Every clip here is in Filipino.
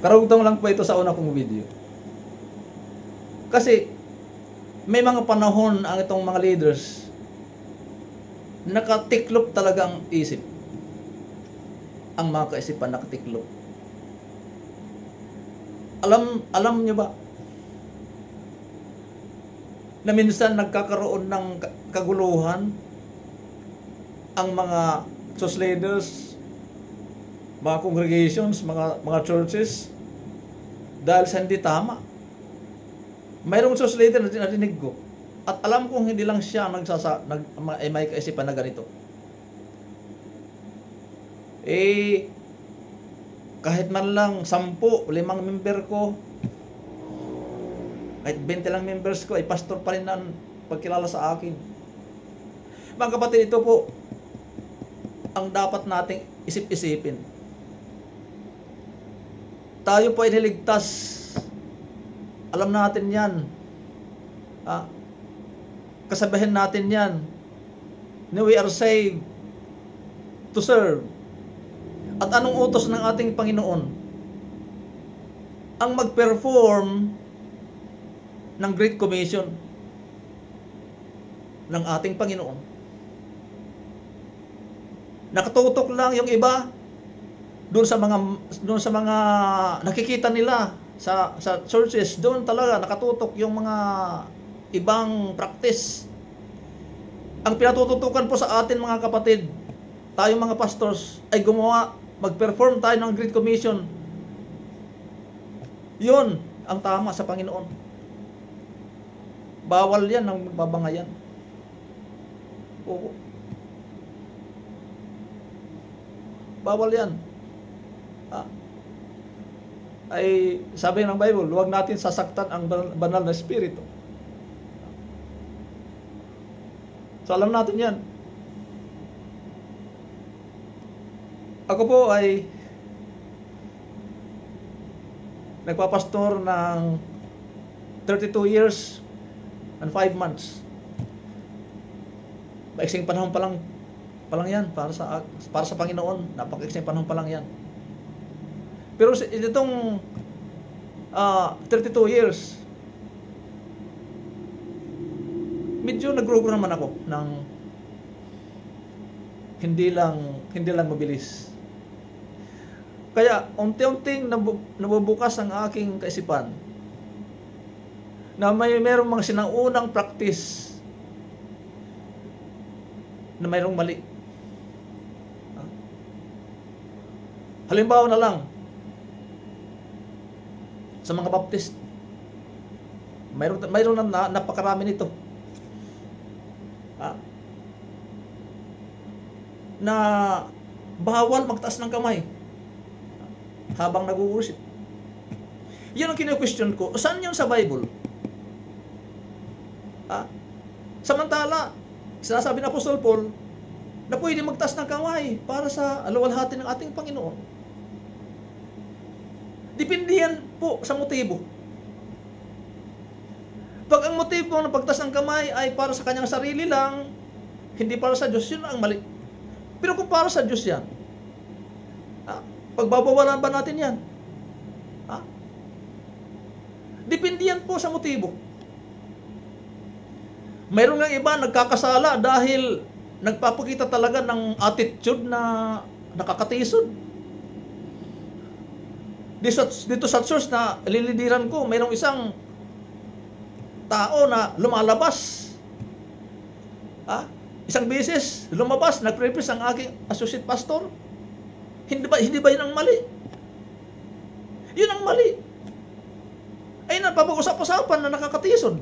Karugtong lang po ito sa una kong video. Kasi, may mga panahon ang itong mga leaders, nakatiklop talaga ang isip. Ang mga kaisipan nakatiklop. Alam nyo ba, na minsan nagkakaroon ng kaguluhan ang mga church leaders, mga congregations, mga churches, dahil sa hindi tama. Mayroong church leader na narinig ko, at alam kong hindi lang siya may kaisipan na ganito. Kahit man lang 10, 5 member ko, kahit 20 lang members ko, ay pastor pa rin ang pagkilala sa akin. Mga kapatid, ito po ang dapat nating isip-isipin. Tayo po ay niligtas. Alam natin yan. Kasabihin natin yan. We are saved to serve. At anong utos ng ating Panginoon? Ang mag-perform ng Great Commission ng ating Panginoon. Nakatutok lang yung iba doon sa mga nakikita nila sa churches. Doon talaga nakatutok yung mga ibang practice. Ang pinatututukan po sa atin, mga kapatid, tayong mga pastors, ay mag-perform tayo ng Great Commission. Yun ang tama sa Panginoon. Bawal yan ang magbabangayan. Oo. Bawal yan. Ay sabi ng Bible, huwag natin sasaktan ang banal na espiritu. So alam natin yan. Ako po ay nagpapastor ng 32 years and 5 months. Maiksing panahon pa lang yan para sa Panginoon. Napakaiksing panahon pa lang yan. Pero itong 32 years, medyo nag-grow naman ako ng hindi lang mabilis. Kaya unti-unting nabubukas ang aking kaisipan na mayroong mga sinaunang practice na mayroong mali. Halimbawa na lang, sa mga Baptist, mayroon na napakarami nito. Na bawal magtaas ng kamay habang nag-worship. Yan ang kino-question ko. Saan yun sa Bible? Samantala, sinasabi ng Apostol Paul na pwede magtaas ng kamay para sa aluwalhati ng ating Panginoon. Depende yan po sa motibo. Pag ang motibo ng pagtaas ng kamay ay para sa kanyang sarili lang, hindi para sa Diyos, yun ang mali. Pero kung para sa Diyos yan, pagbabawalan ba natin yan? Depende yan po sa motibo. Mayroon ng iba nagkakasala dahil nagpapakita talaga ng attitude na nakakatisod. Dito sa church na lilidiran ko, mayroong isang tao na lumalabas. Isang beses, lumabas, nag-preface ang aking associate pastor. Hindi ba yun ang mali? Yun ang mali. Ay, napapag-usap-usapan na nakakatisod.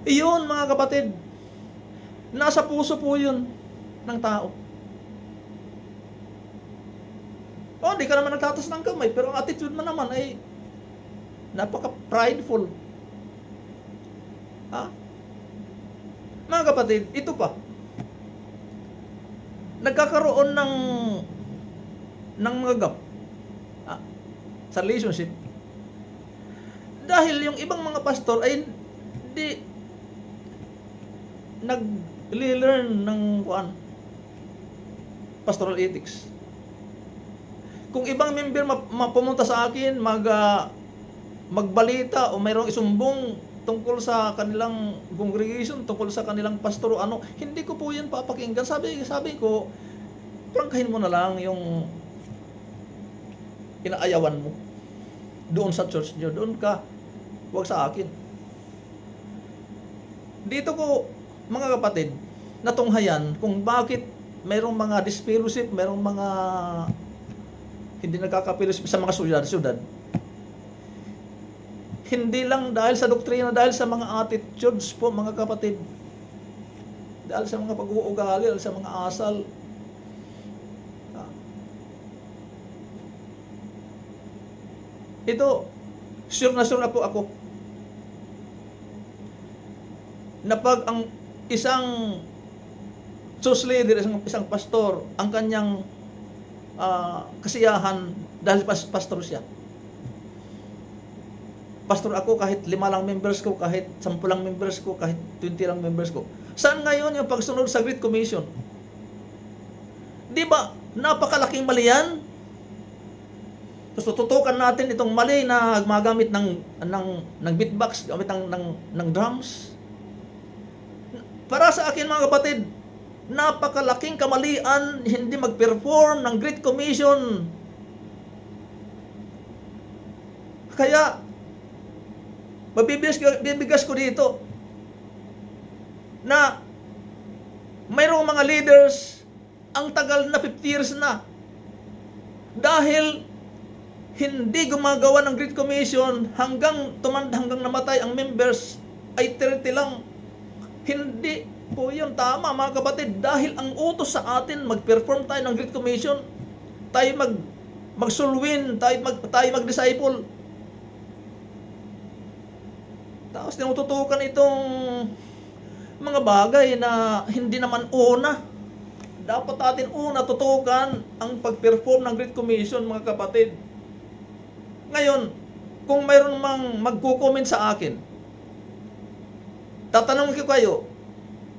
Iyon, mga kapatid, nasa puso po yun ng tao. Di ka naman nagtatas ng kamay, pero ang attitude mo naman ay napaka-prideful. Mga kapatid, ito pa. Nagkakaroon ng mga gap sa relationship. Dahil yung ibang mga pastor ay hindi nag-learn ng pastoral ethics. Kung ibang member pumunta sa akin, magbalita o mayroong isumbong tungkol sa kanilang congregation, tungkol sa kanilang pastor o ano, hindi ko po yan papakinggan. Sabi ko, prangkahin mo na lang yung inaayawan mo doon sa church nyo, doon ka, huwag sa akin. Dito ko, mga kapatid, natunghayan kung bakit mayroong mga disfellowship, mayroong mga hindi nagkaka-fellowship sa mga syudad. Hindi lang dahil sa doktrina, dahil sa mga attitudes po, mga kapatid. Dahil sa mga pag-uugali, dahil sa mga asal. Ito, sure na po ako na pag ang isang church leader, isang pastor, ang kanyang kasiyahan dahil pastor siya. Pastor ako, kahit 5 lang members ko, kahit 10 lang members ko, kahit 20 lang members ko. Saan ngayon yung pagsunod sa Great Commission? Di ba, napakalaking mali yan? Tapos tututukan natin itong mali na gumagamit ng beatbox, gamit ng drums. Para sa akin, mga kapatid, napakalaking kamalian hindi mag-perform ng Great Commission. Kaya, mabibigas ko dito na mayroong mga leaders ang tagal na 50 years na dahil hindi gumagawa ng Great Commission hanggang namatay ang members ay 30 lang. Hindi po yun tama, mga kapatid, dahil ang utos sa atin mag-perform tayo ng Great Commission, tayo mag-sulwin, tayo mag-disciple. Tapos tinututukan itong mga bagay na hindi naman una. Dapat natin una tutukan ang pag-perform ng Great Commission, mga kapatid. Ngayon, kung mayroon mang magko-comment sa akin, tatanungin ko kayo,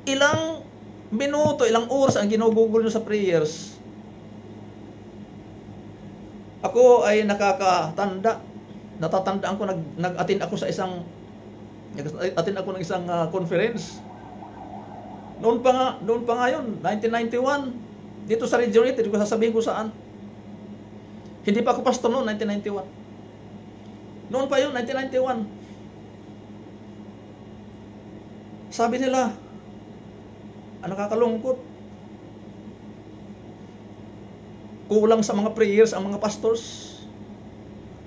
ilang minuto, ilang oras ang ginugugol nyo sa prayers? Ako ay nakakatanda. Natatandaan ko, nag-attend ako ng isang conference. Noon pa nga yun, 1991. Dito sa Region 8, hindi ko sasabihin ko saan. Hindi pa ako pastor noon, 1991. Noon pa yun, 1991. Sabi nila, nakakalungkot. Kulang sa mga prayers ang mga pastors.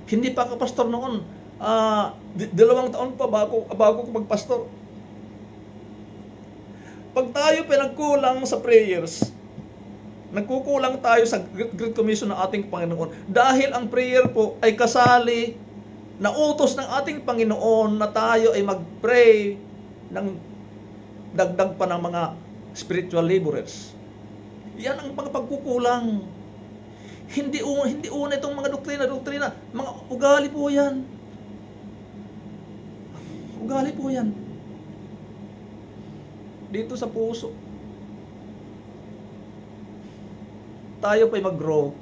Hindi pa ako pastor noon. 2 taon pa bago ko magpastor. Pag tayo pinagkulang sa prayers, nagkukulang tayo sa Great Commission ng ating Panginoon. Dahil ang prayer po ay kasali na utos ng ating Panginoon na tayo ay mag-pray ng dagdag pa ng mga spiritual laborers. Yan ang mga pagkukulang. Hindi una itong mga doktrina, mga ugali po yan. Ugali po yan. Dito sa puso. Tayo pa'y mag-grow.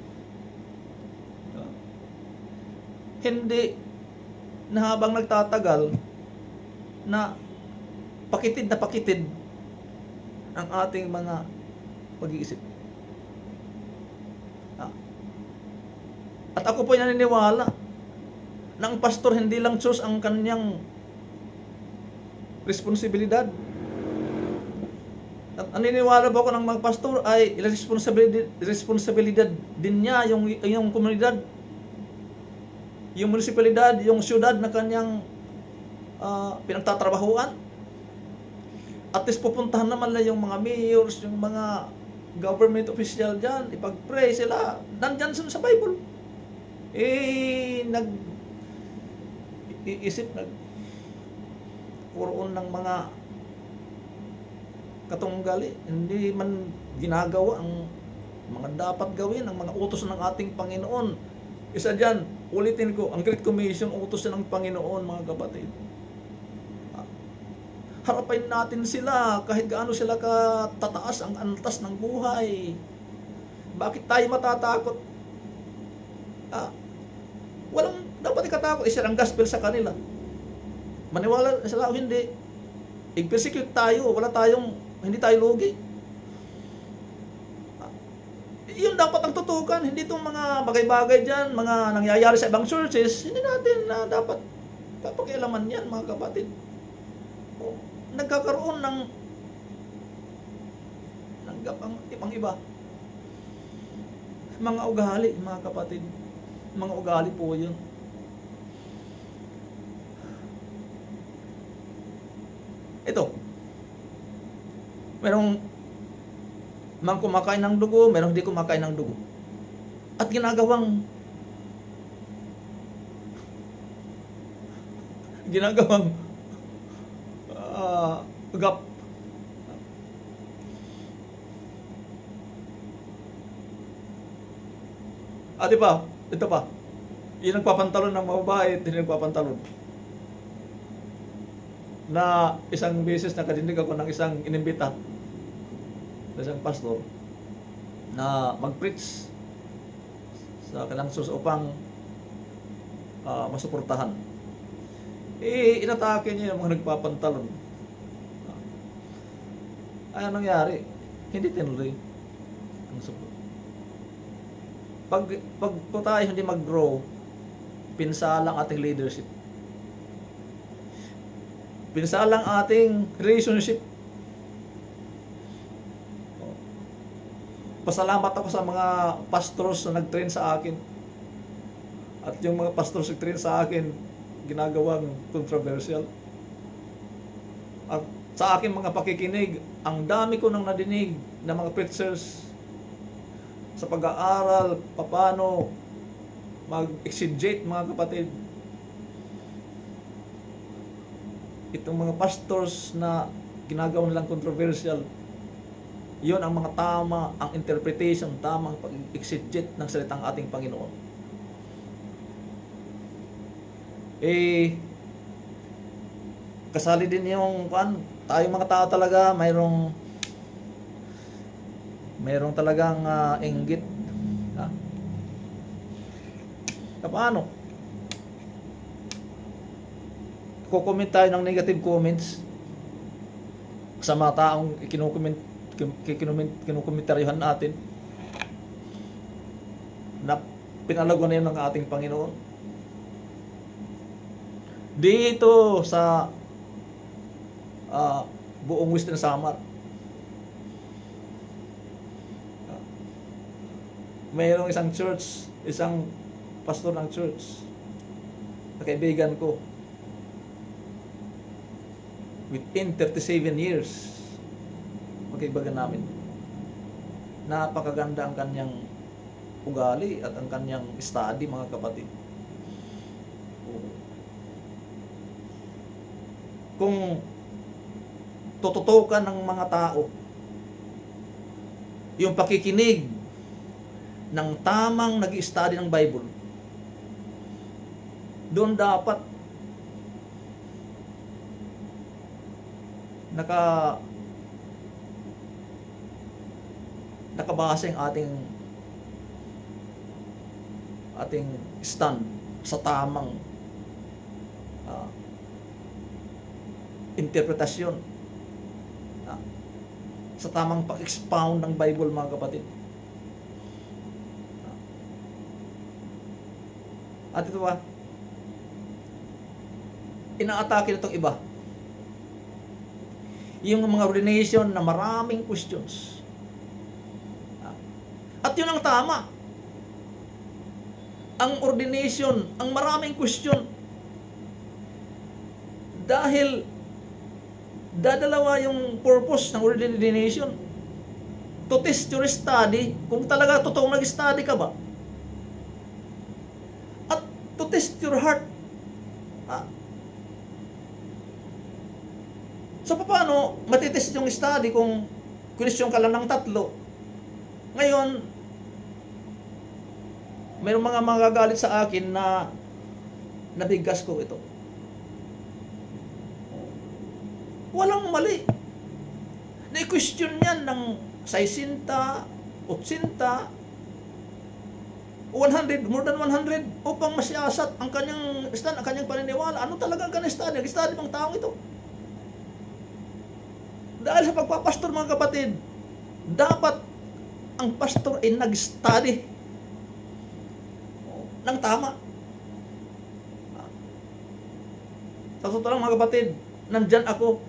Hindi na habang nagtatagal na pakitid ang ating mga pag-iisip. At ako po naniniwala na ang pastor hindi lang church ang kanyang responsibilidad. At naniniwala po ako ng mga pastor ay responsibilidad din niya yung komunidad, yung munisipalidad, yung syudad na kanyang pinagtatrabahuan. At least pupuntahan naman lang yung mga mayors, yung mga government official dyan, ipag-pray sila. Nandyan sa Bible. Puroon ng mga katunggali. Hindi man ginagawa ang mga dapat gawin, ang mga utos ng ating Panginoon. Isa dyan, ulitin ko, ang Great Commission, utos ng Panginoon, mga kapatid. Harapin natin sila kahit gaano sila katataas ang antas ng buhay. Bakit tayo matatakot? Ah, walang dapat ikatakot, i-share ang gospel sa kanila. Maniwala sila o hindi, i-persecute tayo, hindi tayo lugi. Yun dapat ang tutukan, hindi itong mga bagay-bagay dyan, mga nangyayari sa ibang churches, hindi natin na dapat papakialaman yan, mga kapatid. Nagkakaroon ng gap ang ibang iba. Mga ugali, mga kapatid. Mga ugali po yun. Ito, merong kumakain ng dugo, merong hindi kumakain ng dugo. At ginagawang gap. At ito pa, yung nagpapantalon ng mga babae, hindi nagpapantalon. Na isang beses nakadinig ako ng isang inimbita, isang pastor, na mag-preach sa kanilang sus upang masuportahan. Inatake niya yung mga nagpapantalon. Ay, anong nangyari? Hindi tinuloy ang support. Pag po tayo hindi mag-grow, pinsalang ating leadership. Pinsalang ating relationship. Pasalamat ako sa mga pastors na nag-train sa akin. At yung mga pastors na nag-train sa akin, ginagawang controversial. At sa akin mga pakikinig, ang dami ko nang nadinig ng mga preachers sa pag-aaral, paano mag-exegete, mga kapatid. Itong mga pastors na ginagawa nilang controversial, yun ang mga tama, ang interpretation, tamang pag-exegete ng salitang ating Panginoon. Kasali din yung tayong mga tao talaga, mayroong talagang inggit. Paano? Kukomment tayo ng negative comments sa mga taong kinukomentaryhan natin na pinalago na yun ng ating Panginoon. Dito sa buong Western Samar, mayroong isang church, isang pastor ng church na kaibigan ko, within 37 years magkaibigan namin. Napakaganda ang kanyang ugali at ang kanyang study, mga kapatid. Kung tututukan ng mga tao yung pakikinig ng tamang nag-i-study ng Bible, doon dapat nakabase ang ating stand sa tamang interpretasyon, sa tamang pag-expound ng Bible, mga kapatid. At ito ba, inaatake nitong iba yung mga ordination na maraming questions. At yun ang tama. Ang ordination, ang maraming question, dahil dadalawa yung purpose ng ordination, to test your study, kung talaga totoong nag-study ka ba, at to test your heart. So paano matitest yung study kung question ka lang ng 3? Ngayon, mayroong mga magagalit sa akin na nabigas ko ito. Walang mali. Na-question yan ng 60, 80, 100, more than 100 upang masiyasat ang kanyang stand, ang kanyang paniniwala. Ano talaga ang kanyang study? Nag-study bang taong ito? Dahil sa pagpapastor, mga kapatid, dapat ang pastor ay nag-study ng tama. Sa totoo lang, mga kapatid, nandyan ako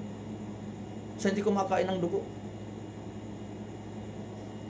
sa hindi kumakain ng dugo.